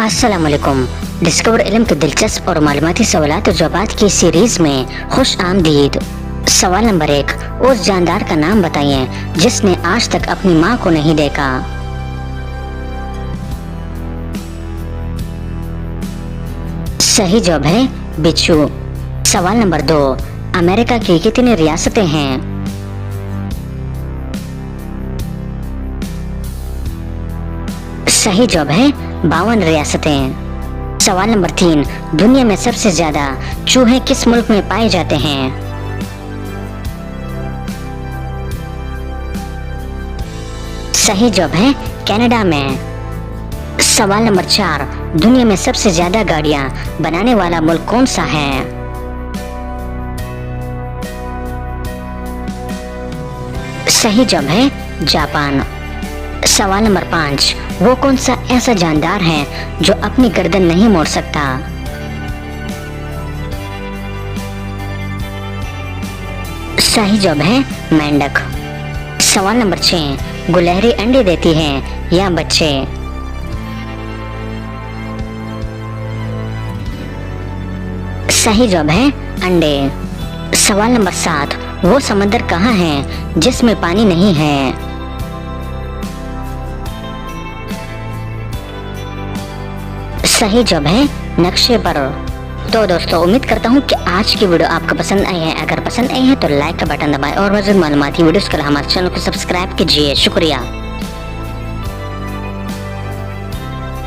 अस्सलाम वालेकुम। डिस्कवर इल्म के दिलचस्प और मालूमाती सवालात और जवाबात की सीरीज में खुश आमदीद। सवाल नंबर 1, उस जानदार का नाम बताइए जिसने आज तक अपनी माँ को नहीं देखा। सही जवाब है बिच्छू। सवाल नंबर 2, अमेरिका की कितनी रियासतें हैं? सही जवाब है 52 रियासतें। सवाल नंबर 3, दुनिया में सबसे ज्यादा चूहे किस मुल्क में पाए जाते हैं? सही जवाब है कनाडा में। सवाल नंबर 4, दुनिया में सबसे ज्यादा गाड़ियां बनाने वाला मुल्क कौन सा है? सही जवाब है जापान। सवाल नंबर 5, वो कौन सा ऐसा जानदार है जो अपनी गर्दन नहीं मोड़ सकता? सही जवाब है मेंढक। सवाल नंबर 6, गुलहरी अंडे देती है या बच्चे? सही जवाब है अंडे। सवाल नंबर 7, वो समंदर कहाँ है जिसमें पानी नहीं है? सही जवाब है नक्शे पर। तो दोस्तों, उम्मीद करता हूँ कि आज की वीडियो आपको पसंद आई है। अगर पसंद आई है तो लाइक का बटन दबाएं और मज़ीद मालूमाती वीडियोस के लिए हमारे चैनल को सब्सक्राइब कीजिए। शुक्रिया।